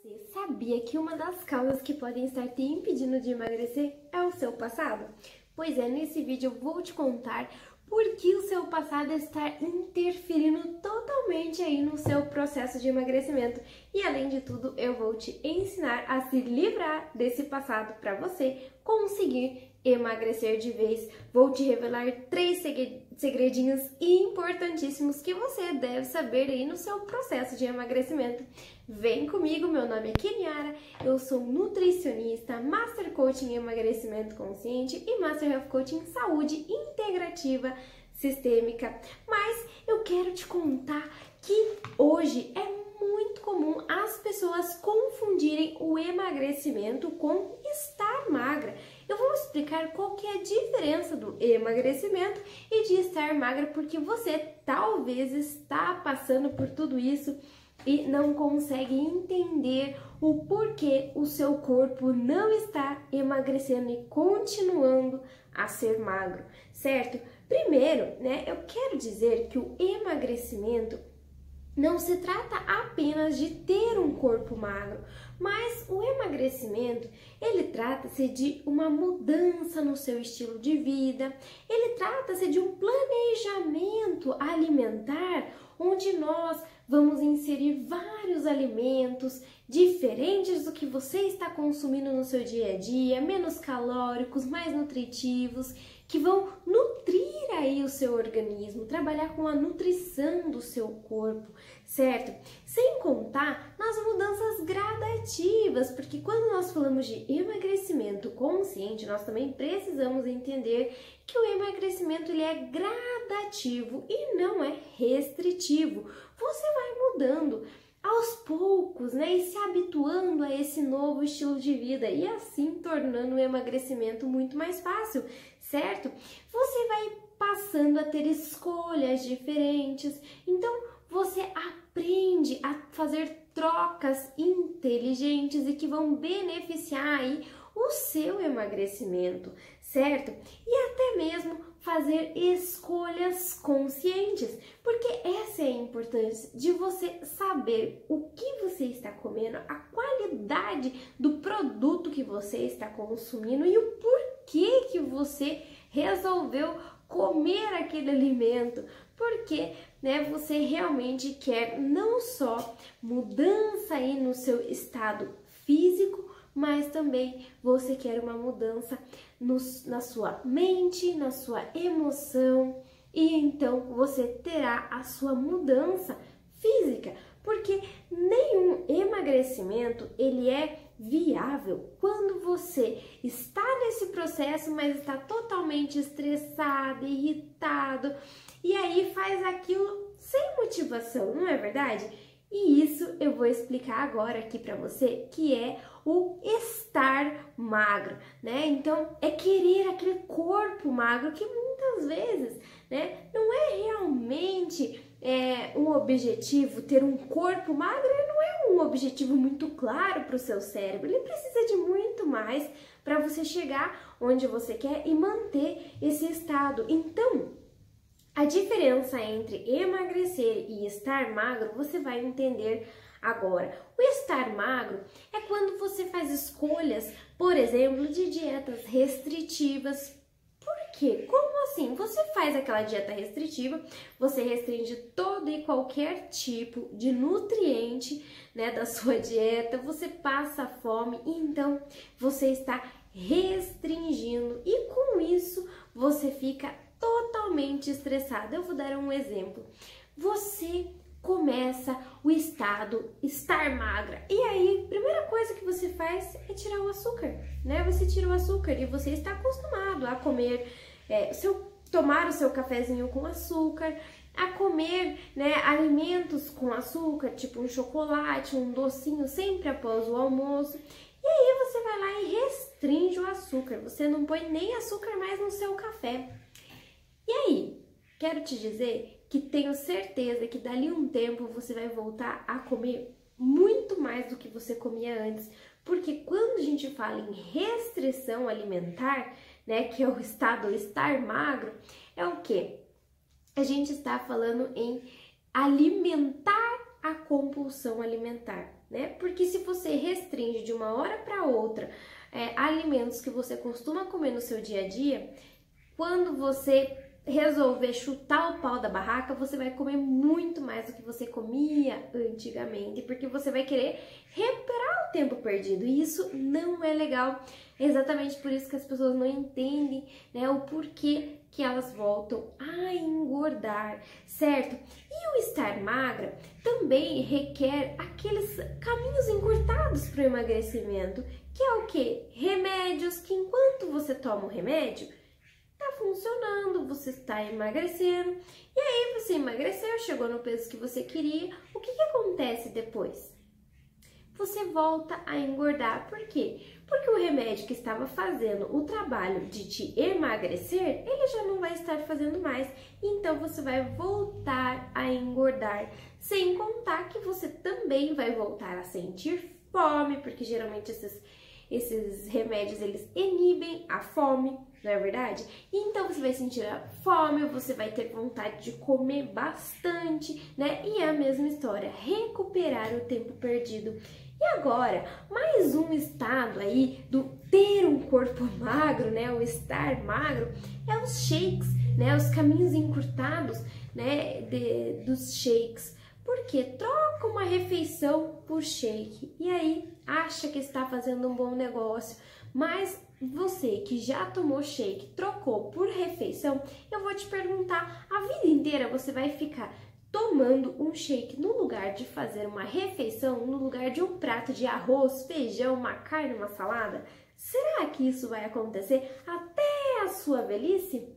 Você sabia que uma das causas que podem estar te impedindo de emagrecer é o seu passado? Pois é, nesse vídeo eu vou te contar por que o seu passado está interferindo totalmente aí no seu processo de emagrecimento. E além de tudo, eu vou te ensinar a se livrar desse passado para você conseguir emagrecer de vez. Vou te revelar 3 segredinhos importantíssimos que você deve saber aí no seu processo de emagrecimento. Vem comigo, meu nome é Keniara, eu sou nutricionista, Master Coach em Emagrecimento Consciente e Master Health Coach em Saúde Integrativa Sistêmica. Mas eu quero te contar que hoje é muito comum as pessoas confundirem o emagrecimento com estar magra. Eu vou explicar qual que é a diferença do emagrecimento e de estar magra, porque você talvez está passando por tudo isso e não consegue entender o porquê o seu corpo não está emagrecendo e continuando a ser magro, certo? Primeiro, eu quero dizer que o emagrecimento não se trata apenas de ter um corpo magro, mas o emagrecimento, ele trata-se de uma mudança no seu estilo de vida, ele trata-se de um planejamento alimentar, onde nós vamos inserir vários alimentos diferentes do que você está consumindo no seu dia a dia, menos calóricos, mais nutritivos, que vão nutrir aí o seu organismo, trabalhar com a nutrição do seu corpo, certo? Sem contar nas mudanças gradativas, porque quando nós falamos de emagrecimento consciente, nós também precisamos entender que o emagrecimento ele é gradativo e não é restritivo. Você vai mudando aos poucos, e se habituando a esse novo estilo de vida e assim tornando o emagrecimento muito mais fácil, certo? Você vai passando a ter escolhas diferentes, então você aprende a fazer trocas inteligentes e que vão beneficiar aí o seu emagrecimento, certo? E até mesmo fazer escolhas conscientes, porque essa é a importância de você saber o que você está comendo, a qualidade do produto que você está consumindo e o porquê que você resolveu comer aquele alimento, porque você realmente quer não só mudança aí no seu estado físico, mas também você quer uma mudança na sua mente, na sua emoção, e então você terá a sua mudança física, porque nenhum emagrecimento ele é viável quando você está nesse processo, mas está totalmente estressado, irritado, e aí faz aquilo sem motivação, não é verdade? E isso eu vou explicar agora aqui para você, que é o estar magro, Então, é querer aquele corpo magro que muitas vezes, não é realmente um objetivo. Ter um corpo magro não é um objetivo muito claro para o seu cérebro. Ele precisa de muito mais para você chegar onde você quer e manter esse estado. Então, a diferença entre emagrecer e estar magro, você vai entender agora. O estar magro é quando você faz escolhas, por exemplo, de dietas restritivas. Por quê? Como assim? Você faz aquela dieta restritiva, você restringe todo e qualquer tipo de nutriente, da sua dieta, você passa fome, então você está restringindo e com isso você fica totalmente estressado. Eu vou dar um exemplo. Você começa o estado estar magra e aí, primeira coisa que você faz é tirar o açúcar, Você tira o açúcar e você está acostumado a comer, tomar o seu cafezinho com açúcar, a comer, alimentos com açúcar, tipo um chocolate, um docinho sempre após o almoço. E aí você vai lá e restringe o açúcar. Você não põe nem açúcar mais no seu café. E aí, quero te dizer que tenho certeza que dali um tempo você vai voltar a comer muito mais do que você comia antes, porque quando a gente fala em restrição alimentar, que é o estado estar magro, é o quê? A gente está falando em alimentar a compulsão alimentar, Por Porque se você restringe de uma hora para outra alimentos que você costuma comer no seu dia a dia, quando você resolver chutar o pau da barraca, você vai comer muito mais do que você comia antigamente, porque você vai querer recuperar o tempo perdido, e isso não é legal. É exatamente por isso que as pessoas não entendem, né, o porquê que elas voltam a engordar, certo? E o estar magra também requer aqueles caminhos encurtados para o emagrecimento, que é o quê? Remédios, que enquanto você toma o remédio, tá funcionando, você está emagrecendo, e aí você emagreceu, chegou no peso que você queria. O que acontece depois? Você volta a engordar. Por quê? Porque o remédio que estava fazendo o trabalho de te emagrecer, ele já não vai estar fazendo mais, então você vai voltar a engordar, sem contar que você também vai voltar a sentir fome, porque geralmente esses remédios, eles inibem a fome, não é verdade? Então você vai sentir a fome, você vai ter vontade de comer bastante, né? E é a mesma história, recuperar o tempo perdido. E agora, mais um estado aí do ter um corpo magro, né? O estar magro, é os shakes, né? Os caminhos encurtados, né? Dos shakes. Porque troca uma refeição por shake e aí acha que está fazendo um bom negócio, mas você que já tomou shake, trocou por refeição, eu vou te perguntar, a vida inteira você vai ficar tomando um shake no lugar de fazer uma refeição, no lugar de um prato de arroz, feijão, uma carne, uma salada? Será que isso vai acontecer até a sua velhice?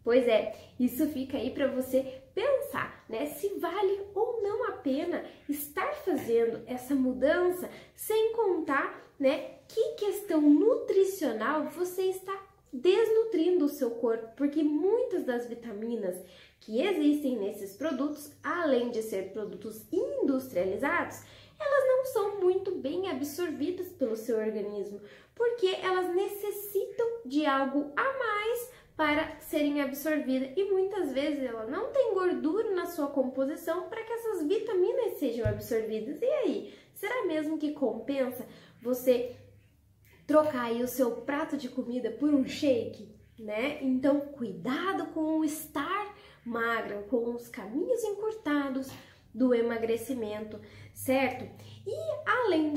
Pois é, isso fica aí para você pensar, né? Se vale ou não a pena estar fazendo essa mudança, sem contar, né, que questão nutricional você está desnutrindo o seu corpo, porque muitas das vitaminas que existem nesses produtos, além de ser produtos industrializados, elas não são muito bem absorvidas pelo seu organismo, porque elas necessitam de algo a mais para serem absorvidas e muitas vezes ela não tem gordura na sua composição para que essas vitaminas sejam absorvidas. E aí, será mesmo que compensa você trocar aí o seu prato de comida por um shake, né? Então, cuidado com o estar magra, com os caminhos encurtados do emagrecimento, certo? E além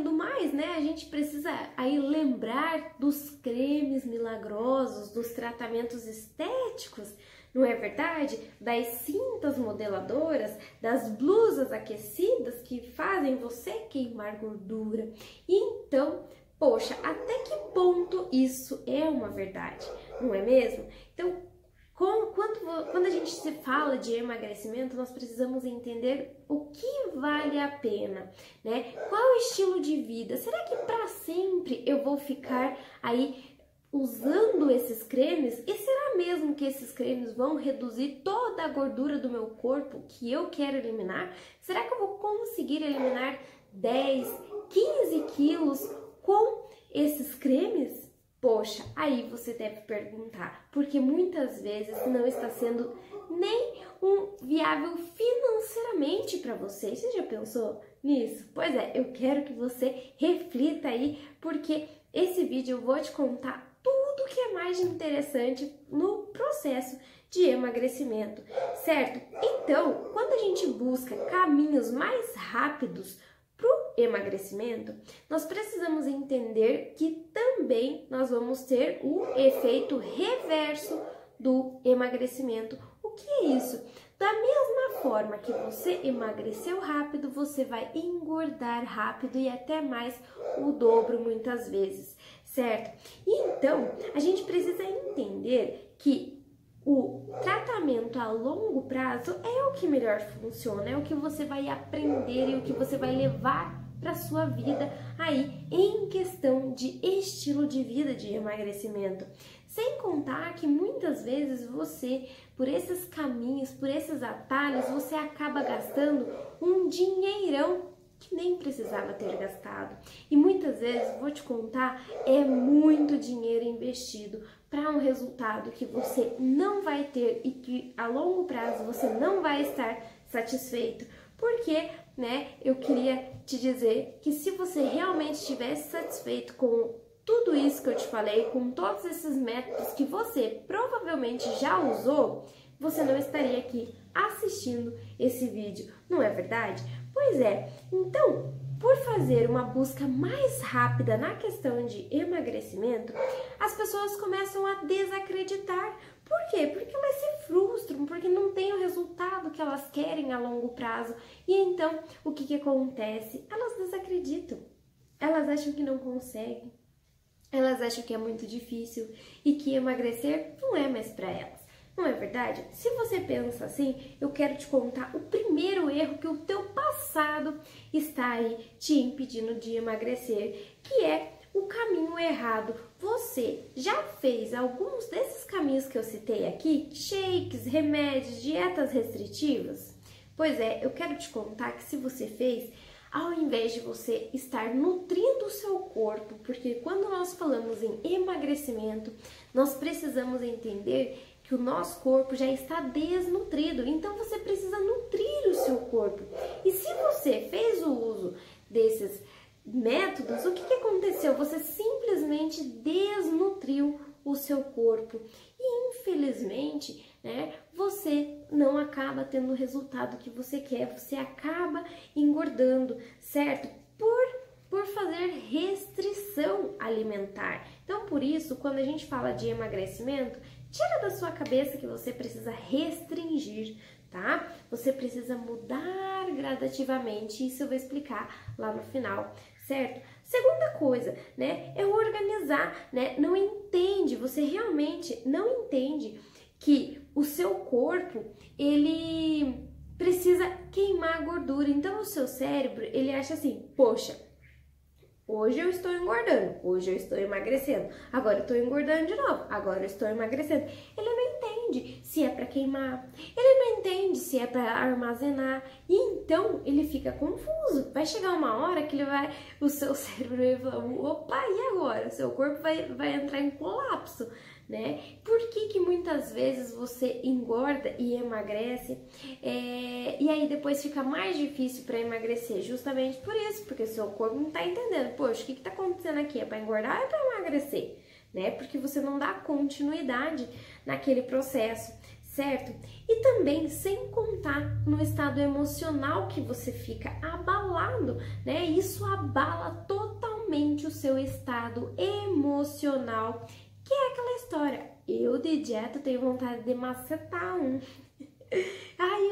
do mais, né, a gente precisa aí lembrar dos cremes milagrosos, dos tratamentos estéticos, não é verdade? Das cintas modeladoras, das blusas aquecidas que fazem você queimar gordura. Então, poxa, até que ponto isso é uma verdade, não é mesmo? Então, quando a gente se fala de emagrecimento, nós precisamos entender o que vale a pena, né? Qual o estilo de vida? Será que para sempre eu vou ficar aí usando esses cremes? E será mesmo que esses cremes vão reduzir toda a gordura do meu corpo que eu quero eliminar? Será que eu vou conseguir eliminar 10, 15 quilos com esses cremes? Poxa, aí você deve perguntar, porque muitas vezes não está sendo nem viável financeiramente para você. Você já pensou nisso? Pois é, eu quero que você reflita aí, porque esse vídeo eu vou te contar tudo que é mais interessante no processo de emagrecimento, certo? Então, quando a gente busca caminhos mais rápidos para o emagrecimento, nós precisamos entender que também nós vamos ter o efeito reverso do emagrecimento. O que é isso? Da mesma forma que você emagreceu rápido, você vai engordar rápido e até mais o dobro muitas vezes, certo? Então, a gente precisa entender que o tratamento a longo prazo é o que melhor funciona, é o que você vai aprender e o que você vai levar para sua vida aí em questão de estilo de vida de emagrecimento. Sem contar que muitas vezes você, por esses caminhos, por esses atalhos, você acaba gastando um dinheirão que nem precisava ter gastado. E muitas vezes, vou te contar, é muito dinheiro investido para um resultado que você não vai ter e que a longo prazo você não vai estar satisfeito. Por quê? né, eu queria te dizer que se você realmente estivesse satisfeito com tudo isso que eu te falei, com todos esses métodos que você provavelmente já usou, você não estaria aqui assistindo esse vídeo, não é verdade? Pois é, então, por fazer uma busca mais rápida na questão de emagrecimento, as pessoas começam a desacreditar. Por quê? Porque elas se frustram, porque não tem o resultado que elas querem a longo prazo. E então, o que acontece? Elas desacreditam. Elas acham que não conseguem. Elas acham que é muito difícil e que emagrecer não é mais para elas. Não é verdade? Se você pensa assim, eu quero te contar o primeiro erro que o teu passado está aí te impedindo de emagrecer, que é o caminho errado. Você já fez alguns desses caminhos que eu citei aqui? Shakes, remédios, dietas restritivas? Pois é, eu quero te contar que se você fez, ao invés de você estar nutrindo o seu corpo, porque quando nós falamos em emagrecimento, nós precisamos entender que o nosso corpo já está desnutrido, então você precisa nutrir o seu corpo. E se você fez o uso desses métodos, o que aconteceu? Você simplesmente desnutriu o seu corpo e infelizmente, né, você não acaba tendo o resultado que você quer, você acaba engordando, certo? Por fazer restrição alimentar. Então, por isso, quando a gente fala de emagrecimento, tira da sua cabeça que você precisa restringir, tá? Você precisa mudar gradativamente, isso eu vou explicar lá no final, certo? Segunda coisa, né, é organizar, né? Não entende, você realmente não entende que o seu corpo, ele precisa queimar gordura. Então, o seu cérebro, ele acha assim, poxa, hoje eu estou engordando, hoje eu estou emagrecendo, agora eu estou engordando de novo, agora eu estou emagrecendo. Ele não entende se é para queimar, ele não entende se é para armazenar, e então ele fica confuso. Vai chegar uma hora que o seu cérebro vai falar, opa, e agora? O seu corpo vai entrar em colapso, né? Por que muitas vezes você engorda e emagrece, e aí depois fica mais difícil para emagrecer? Justamente por isso, porque o seu corpo não tá entendendo, poxa, o que tá acontecendo aqui? É para engordar ou é para emagrecer? Né? Porque você não dá continuidade naquele processo, certo? E também sem contar no estado emocional que você fica abalado, né? Isso abala totalmente o seu estado emocional, que é aquela história, eu de dieta tenho vontade de macetar um. Ai,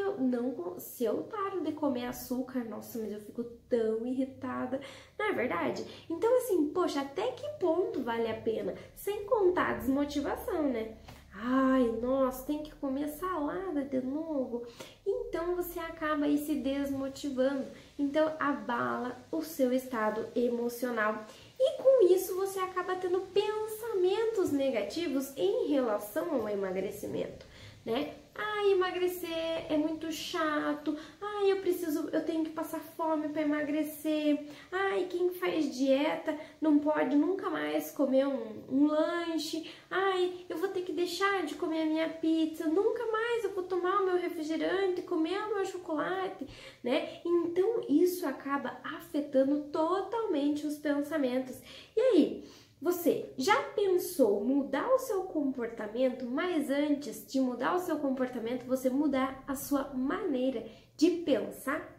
se eu paro de comer açúcar, nossa, mas eu fico tão irritada, não é verdade? Então assim, poxa, até que ponto vale a pena? Sem contar a desmotivação, né? Ai, nossa, tem que comer salada de novo. Então você acaba aí se desmotivando. Então abala o seu estado emocional. E com isso você acaba tendo pensamentos negativos em relação ao emagrecimento, né? Ai, emagrecer é muito chato. Ai, eu tenho que passar fome para emagrecer. Ai, quem faz dieta não pode nunca mais comer um lanche. Ai, eu vou ter que deixar de comer a minha pizza. Nunca mais eu vou tomar o meu refrigerante, comer o meu chocolate, né? Então, isso acaba afetando totalmente os pensamentos. E aí, você já pensou mudar o seu comportamento, mas antes de mudar o seu comportamento, você mudar a sua maneira de pensar?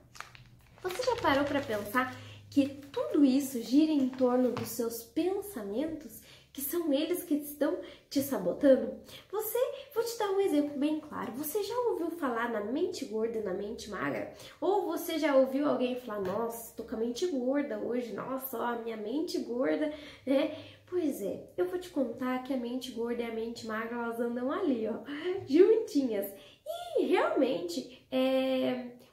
Você já parou para pensar que tudo isso gira em torno dos seus pensamentos, que são eles que estão te sabotando? Vou te dar um exemplo bem claro. Você já ouviu falar na mente gorda e na mente magra? Ou você já ouviu alguém falar, nossa, tô com a mente gorda hoje, nossa, ó, a minha mente gorda, né? Pois é, eu vou te contar que a mente gorda e a mente magra, elas andam ali, ó, juntinhas. E realmente,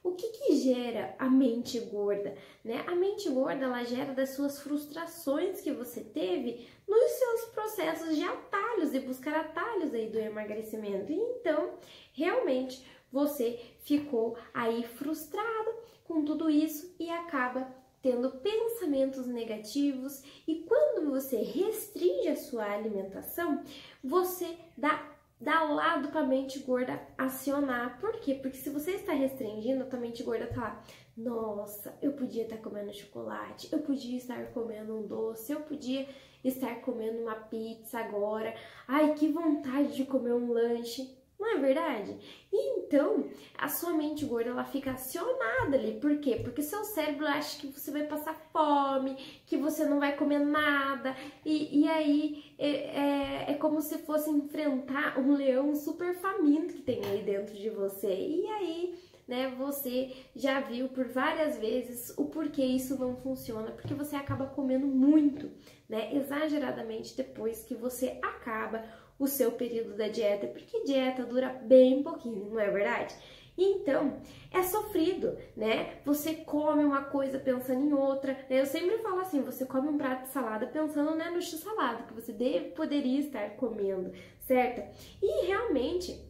o que gera a mente gorda, né? A mente gorda, ela gera das suas frustrações que você teve nos seus processos de atalhos e buscar atalhos aí do emagrecimento. E então, realmente, você ficou aí frustrado com tudo isso e acaba tendo pensamentos negativos. E quando você restringe a sua alimentação, você dá dá lado para a mente gorda acionar. Por quê? Porque se você está restringindo, a tua mente gorda tá lá, nossa, eu podia estar comendo chocolate, eu podia estar comendo um doce, eu podia estar comendo uma pizza agora, ai, que vontade de comer um lanche. Não é verdade? Então, a sua mente gorda, ela fica acionada ali. Por quê? Porque seu cérebro acha que você vai passar fome, que você não vai comer nada. E aí, é como se fosse enfrentar um leão super faminto que tem aí dentro de você. E aí, né, você já viu por várias vezes o porquê isso não funciona. Porque você acaba comendo muito, né, exageradamente depois que você acaba o seu período da dieta, porque dieta dura bem pouquinho, não é verdade? Então, é sofrido, né? Você come uma coisa pensando em outra, né? Eu sempre falo assim, você come um prato de salada pensando, né, no x-salada, que você poderia estar comendo, certo? E realmente,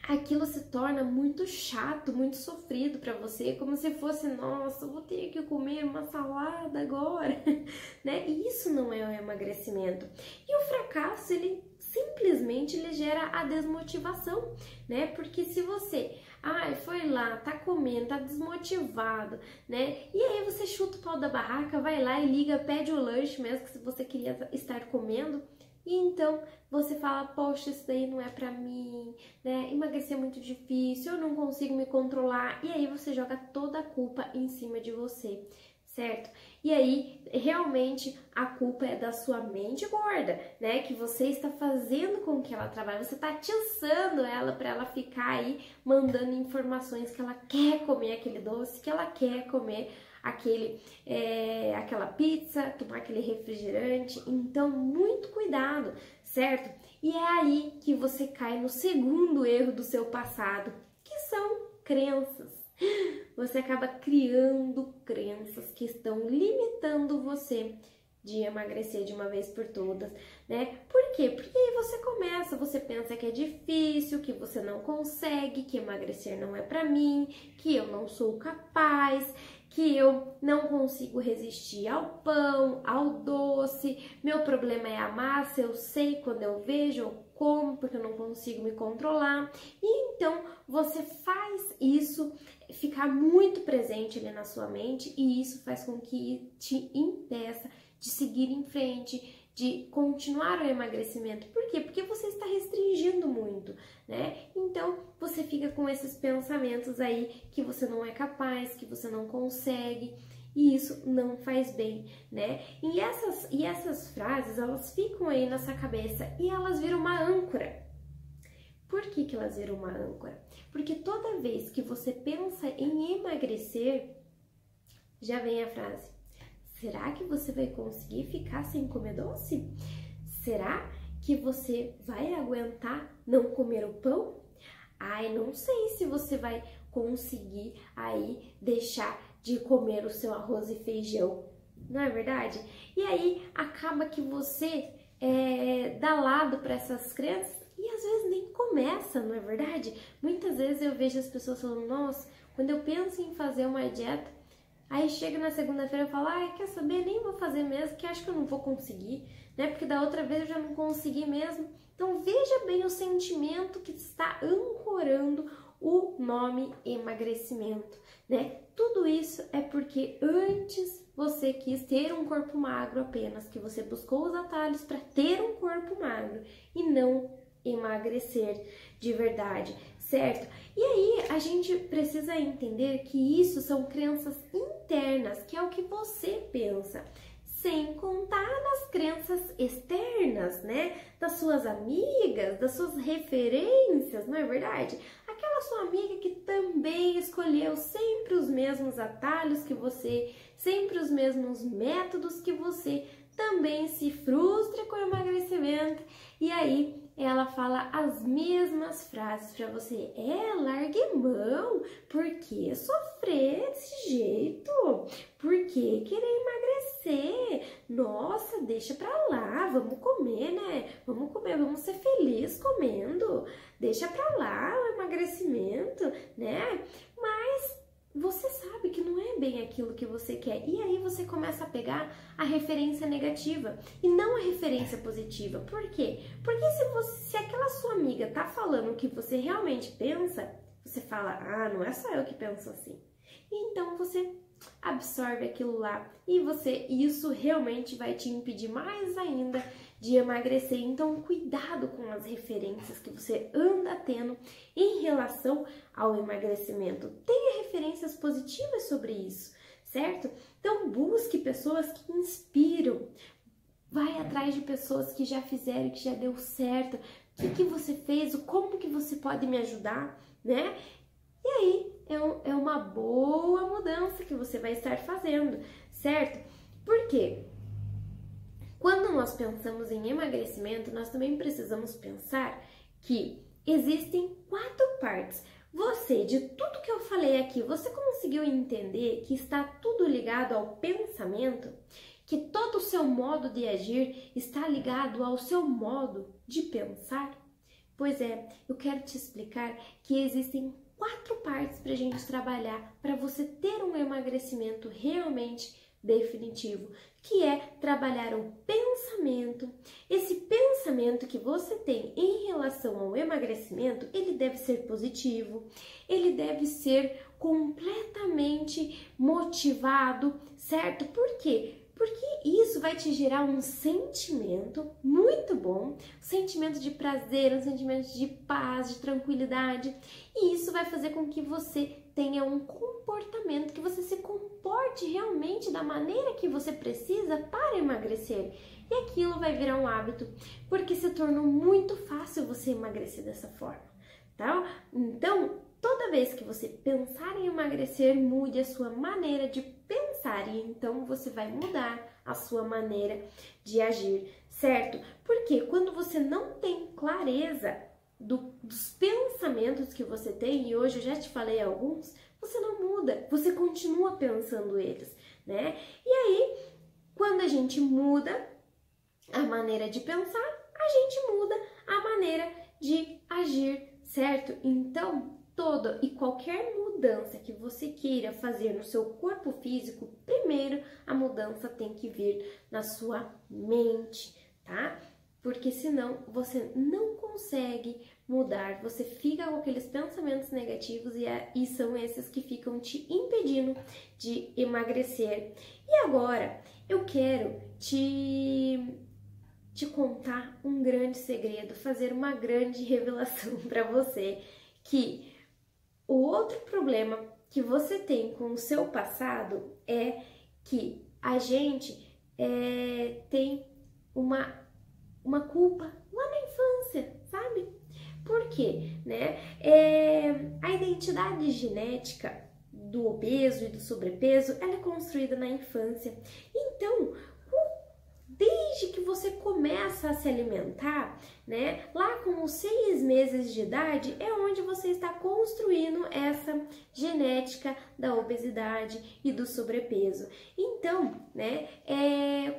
aquilo se torna muito chato, muito sofrido para você, como se fosse, nossa, eu vou ter que comer uma salada agora, né? E isso não é o emagrecimento. E o fracasso, ele simplesmente gera a desmotivação, né? Porque se você, foi lá, tá comendo, tá desmotivado, né? E aí você chuta o pau da barraca, vai lá e liga, pede o lanche mesmo que você queria estar comendo. E então você fala, poxa, isso daí não é pra mim, né? Emagrecer é muito difícil, eu não consigo me controlar. E aí você joga toda a culpa em cima de você, certo? E aí, realmente, a culpa é da sua mente gorda, né? Que você está fazendo com que ela trabalhe, você está atiçando ela para ela ficar aí mandando informações que ela quer comer aquele doce, que ela quer comer aquela pizza, tomar aquele refrigerante. Então, muito cuidado, certo? E é aí que você cai no segundo erro do seu passado, que são crenças. Você acaba criando crenças que estão limitando você de emagrecer de uma vez por todas, né? Por quê? Porque aí você pensa que é difícil, que você não consegue, que emagrecer não é pra mim, que eu não sou capaz, que eu não consigo resistir ao pão, ao doce, meu problema é a massa, eu sei quando eu vejo, eu como, porque eu não consigo me controlar. E então você faz isso ficar muito presente ali na sua mente e isso faz com que te impeça de seguir em frente, de continuar o emagrecimento. Por quê? Porque você está restringindo muito, né? Então, você fica com esses pensamentos aí que você não é capaz, que você não consegue, e isso não faz bem, né? E essas frases, elas ficam aí na sua cabeça e elas viram uma âncora. Por que elas viram uma âncora? Porque toda vez que você pensa em emagrecer, já vem a frase: será que você vai conseguir ficar sem comer doce? Será que você vai aguentar não comer o pão? Ai, não sei se você vai conseguir aí deixar de comer o seu arroz e feijão, não é verdade? E aí acaba que você dá lado para essas crenças e às vezes nem começa, não é verdade? Muitas vezes eu vejo as pessoas falando, nossa, quando eu penso em fazer uma dieta, aí chega na segunda-feira e fala, quer saber, nem vou fazer mesmo, que acho que eu não vou conseguir, né? Porque da outra vez eu já não consegui mesmo. Então veja bem o sentimento que está ancorando o nome emagrecimento, né? Tudo isso é porque antes você quis ter um corpo magro apenas, que você buscou os atalhos para ter um corpo magro e não emagrecer de verdade, certo? E aí a gente precisa entender que isso são crenças internas, que é o que você pensa, sem contar nas crenças externas, né? Das suas amigas, das suas referências, não é verdade? Aquela sua amiga que também escolheu sempre os mesmos atalhos que você, sempre os mesmos métodos que você, também se frustra com o emagrecimento e aí ela fala as mesmas frases para você. Largue mão, por que sofrer desse jeito? Por que querer emagrecer? Nossa, deixa pra lá, vamos comer, né? Vamos comer, vamos ser felizes comendo. Deixa pra lá o emagrecimento, né? Mas você sabe que não é bem aquilo que você quer. E aí você começa a pegar a referência negativa e não a referência positiva. Por quê? Porque se aquela sua amiga tá falando o que você realmente pensa, você fala, ah, não é só eu que penso assim. E então você absorve aquilo lá e isso realmente vai te impedir mais ainda de emagrecer. Então, cuidado com as referências que você anda tendo em relação ao emagrecimento. Tenha referências positivas sobre isso, certo? Então, busque pessoas que inspiram. Vai atrás de pessoas que já fizeram, que já deu certo. O que você fez? Como que você pode me ajudar, né? E aí, é uma boa mudança que você vai estar fazendo, certo? Por quê? Quando nós pensamos em emagrecimento, nós também precisamos pensar que existem 4 partes. Você, de tudo que eu falei aqui, você conseguiu entender que está tudo ligado ao pensamento? Que todo o seu modo de agir está ligado ao seu modo de pensar? Pois é, eu quero te explicar que existem 4 partes para a gente trabalhar para você ter um emagrecimento realmente definitivo, que é trabalhar o pensamento. Esse pensamento que você tem em relação ao emagrecimento, ele deve ser positivo, ele deve ser completamente motivado, certo? Por quê? Porque isso vai te gerar um sentimento muito bom, um sentimento de prazer, um sentimento de paz, de tranquilidade. E isso vai fazer com que você tenha um comportamento, que você se comporte realmente da maneira que você precisa para emagrecer. E aquilo vai virar um hábito, porque se tornou muito fácil você emagrecer dessa forma, tá? Então, toda vez que você pensar em emagrecer, mude a sua maneira de pensar e então você vai mudar a sua maneira de agir, certo? Porque quando você não tem clareza dos pensamentos que você tem, e hoje eu já te falei alguns, você não muda, você continua pensando eles, né? E aí, quando a gente muda a maneira de pensar, a gente muda a maneira de agir, certo? Então, toda e qualquer mudança que você queira fazer no seu corpo físico, primeiro a mudança tem que vir na sua mente, tá? Porque senão você não consegue mudar, você fica com aqueles pensamentos negativos e são esses que ficam te impedindo de emagrecer. E agora eu quero te contar um grande segredo, fazer uma grande revelação para você, que o outro problema que você tem com o seu passado é que a gente tem uma culpa lá na infância, sabe? Por quê? Né? A identidade genética do obeso e do sobrepeso, ela é construída na infância. Então, desde que você começa a se alimentar, né, lá com os 6 meses de idade, é onde você está construindo essa genética da obesidade e do sobrepeso. Então, né,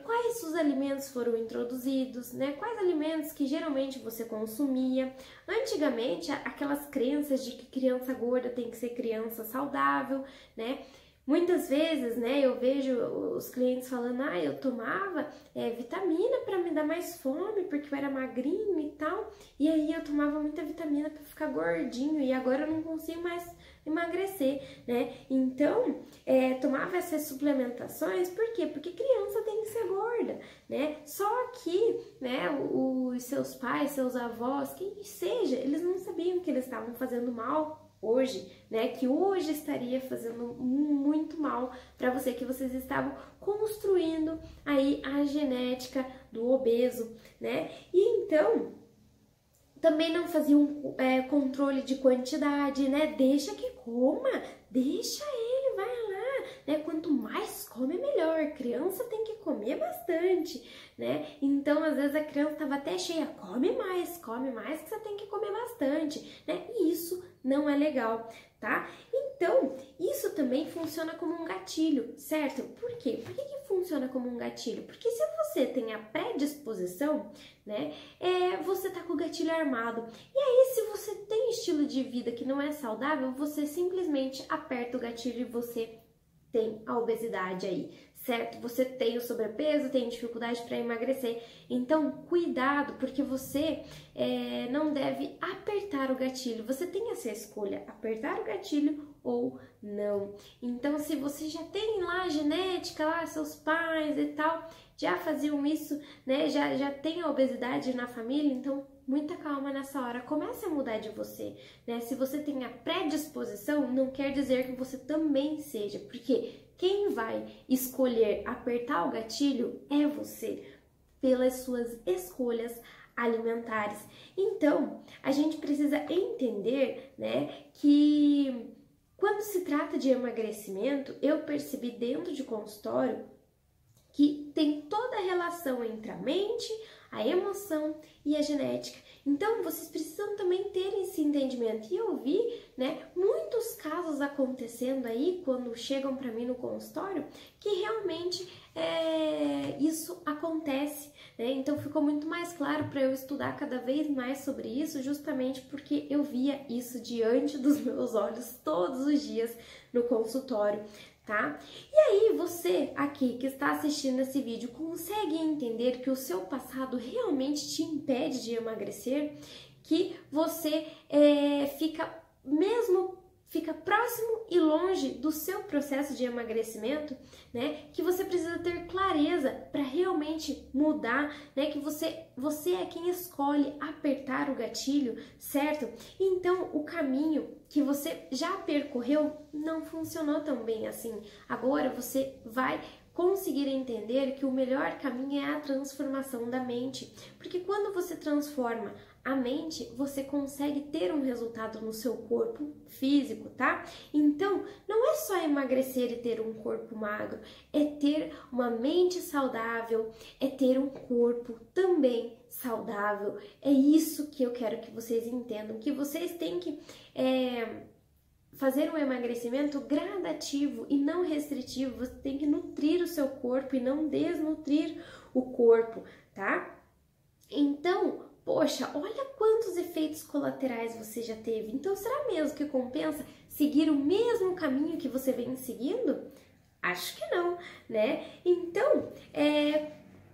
quais os alimentos foram introduzidos, né, quais alimentos que geralmente você consumia? Antigamente, aquelas crenças de que criança gorda tem que ser criança saudável, né? Muitas vezes, né, eu vejo os clientes falando, eu tomava vitamina para me dar mais fome, porque eu era magrinho e tal, e aí eu tomava muita vitamina para ficar gordinho, e agora eu não consigo mais emagrecer, né? Então, tomava essas suplementações, por quê? Porque criança tem que ser gorda, né? Só que, né, os seus pais, seus avós, quem seja, eles não sabiam que eles estavam fazendo mal hoje, né, que hoje estaria fazendo muito mal para você, que vocês estavam construindo aí a genética do obeso, né, e então também não faziam controle de quantidade, né, deixa que coma, deixa ele, vai lá, né, quanto mais come melhor, criança tem que comer bastante, né? Então, às vezes a criança estava até cheia, come mais que você tem que comer bastante, né? E isso não é legal, tá? Então, isso também funciona como um gatilho, certo? Por quê? Por que funciona como um gatilho? Porque se você tem a predisposição, né, você tá com o gatilho armado. E aí, se você tem estilo de vida que não é saudável, você simplesmente aperta o gatilho e você tem a obesidade aí, certo? Você tem o sobrepeso, tem dificuldade para emagrecer. Então, cuidado, porque você não deve apertar o gatilho. Você tem essa escolha, apertar o gatilho ou não. Então, se você já tem lá a genética, lá seus pais e tal, já faziam isso, né? Já tem a obesidade na família, então muita calma nessa hora, comece a mudar de você, né? Se você tem a predisposição, não quer dizer que você também seja, porque quem vai escolher apertar o gatilho é você, pelas suas escolhas alimentares. Então, a gente precisa entender, né, que quando se trata de emagrecimento, eu percebi dentro de consultório que tem toda a relação entre a mente, a emoção e a genética. Então, vocês precisam também ter esse entendimento. E eu vi, né, muitos casos acontecendo aí, quando chegam para mim no consultório, que realmente isso acontece, né? Então, ficou muito mais claro para eu estudar cada vez mais sobre isso, justamente porque eu via isso diante dos meus olhos todos os dias no consultório. Tá? E aí, você aqui que está assistindo esse vídeo consegue entender que o seu passado realmente te impede de emagrecer? Que você fica próximo e longe do seu processo de emagrecimento, né? Que você precisa ter clareza para realmente mudar, né? Que você é quem escolhe apertar o gatilho, certo? Então, o caminho que você já percorreu não funcionou tão bem assim. Agora você vai conseguir entender que o melhor caminho é a transformação da mente, porque quando você transforma a mente, você consegue ter um resultado no seu corpo físico, tá? Então, não é só emagrecer e ter um corpo magro, é ter uma mente saudável, é ter um corpo também saudável. É isso que eu quero que vocês entendam, que vocês têm que fazer um emagrecimento gradativo e não restritivo. Você tem que nutrir o seu corpo e não desnutrir o corpo, tá? Então, poxa, olha quantos efeitos colaterais você já teve. Então, será mesmo que compensa seguir o mesmo caminho que você vem seguindo? Acho que não, né? Então,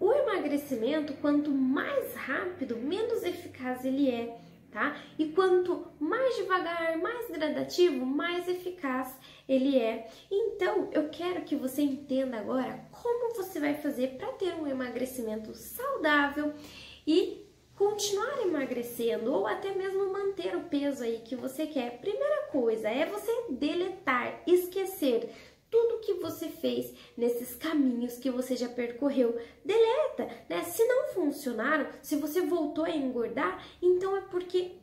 o emagrecimento, quanto mais rápido, menos eficaz ele é, tá? E quanto mais devagar, mais gradativo, mais eficaz ele é. Então, eu quero que você entenda agora como você vai fazer para ter um emagrecimento saudável e continuar emagrecendo ou até mesmo manter o peso aí que você quer. Primeira coisa é você deletar, esquecer tudo que você fez nesses caminhos que você já percorreu. Deleta, né? Se não funcionaram, se você voltou a engordar, então é porque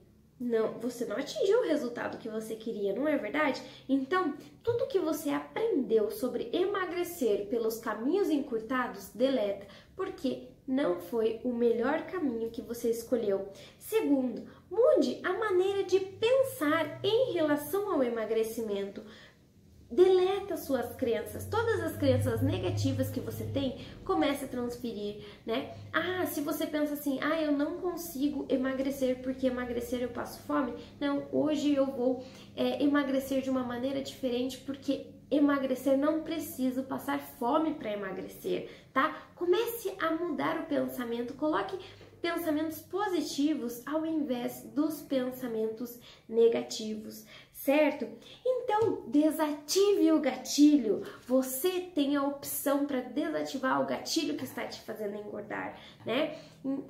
você não atingiu o resultado que você queria, não é verdade? Então, tudo que você aprendeu sobre emagrecer pelos caminhos encurtados, deleta, porque não foi o melhor caminho que você escolheu. Segundo, mude a maneira de pensar em relação ao emagrecimento. Deleta suas crenças, todas as crenças negativas que você tem, comece a transferir, né? Se você pensa assim, eu não consigo emagrecer porque emagrecer eu passo fome. Não, hoje eu vou emagrecer de uma maneira diferente porque emagrecer não preciso passar fome para emagrecer, tá? Comece a mudar o pensamento, coloque pensamentos positivos ao invés dos pensamentos negativos, certo? Então, desative o gatilho. Você tem a opção para desativar o gatilho que está te fazendo engordar, né?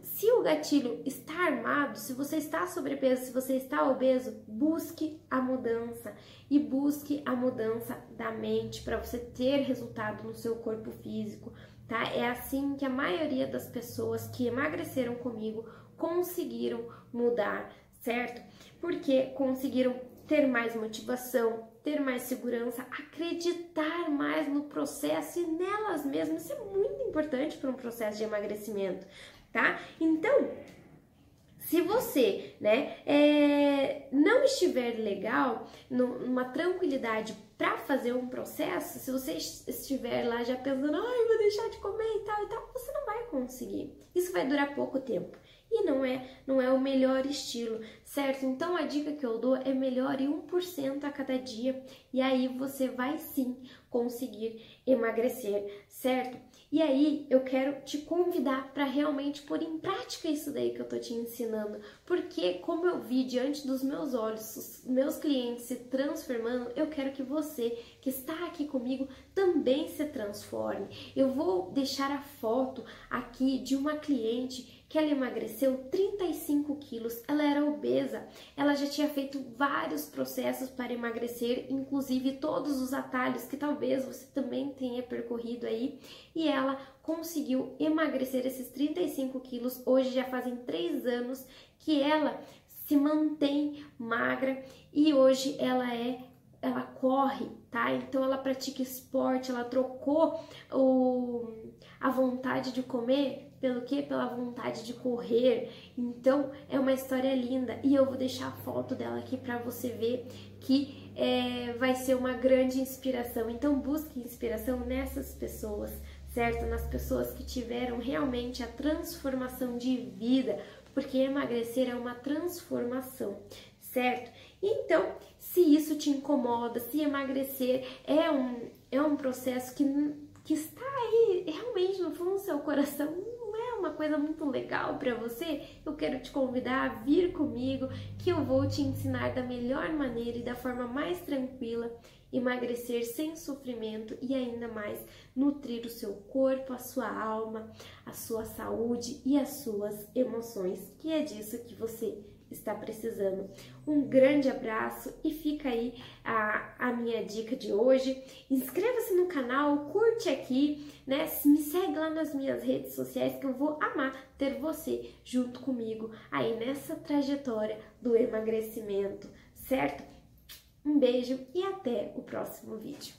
Se o gatilho está armado, se você está sobrepeso, se você está obeso, busque a mudança e busque a mudança da mente para você ter resultado no seu corpo físico, tá? É assim que a maioria das pessoas que emagreceram comigo conseguiram mudar, certo? Porque conseguiram ter mais motivação, ter mais segurança, acreditar mais no processo e nelas mesmas. Isso é muito importante para um processo de emagrecimento, tá? Então, se você, não estiver legal, numa tranquilidade para fazer um processo, se você estiver lá já pensando, ai, vou deixar de comer e tal, você não vai conseguir. Isso vai durar pouco tempo. E não é o melhor estilo, certo? Então a dica que eu dou é melhore 1% a cada dia e aí você vai sim conseguir emagrecer, certo? E aí eu quero te convidar para realmente pôr em prática isso daí que eu tô te ensinando, porque como eu vi diante dos meus olhos os meus clientes se transformando, eu quero que você que está aqui comigo também se transforme. Eu vou deixar a foto aqui de uma cliente que ela emagreceu 35 quilos, ela era obesa, ela já tinha feito vários processos para emagrecer, inclusive todos os atalhos que talvez você também tenha percorrido aí, e ela conseguiu emagrecer esses 35 quilos, hoje já fazem 3 anos que ela se mantém magra e hoje ela corre, tá? Então ela pratica esporte, ela trocou a vontade de comer pelo quê? Pela vontade de correr. Então é uma história linda e eu vou deixar a foto dela aqui para você ver que vai ser uma grande inspiração. Então busque inspiração nessas pessoas, certo? Nas pessoas que tiveram realmente a transformação de vida, porque emagrecer é uma transformação, certo? Então, se isso te incomoda, se emagrecer é um processo que está aí realmente no fundo do seu coração, não é uma coisa muito legal para você, eu quero te convidar a vir comigo, que eu vou te ensinar da melhor maneira e da forma mais tranquila, emagrecer sem sofrimento e ainda mais nutrir o seu corpo, a sua alma, a sua saúde e as suas emoções, que é disso que você está precisando. Um grande abraço e fica aí a minha dica de hoje. Inscreva-se no canal, curte aqui, né? Me segue lá nas minhas redes sociais que eu vou amar ter você junto comigo aí nessa trajetória do emagrecimento, certo? Um beijo e até o próximo vídeo.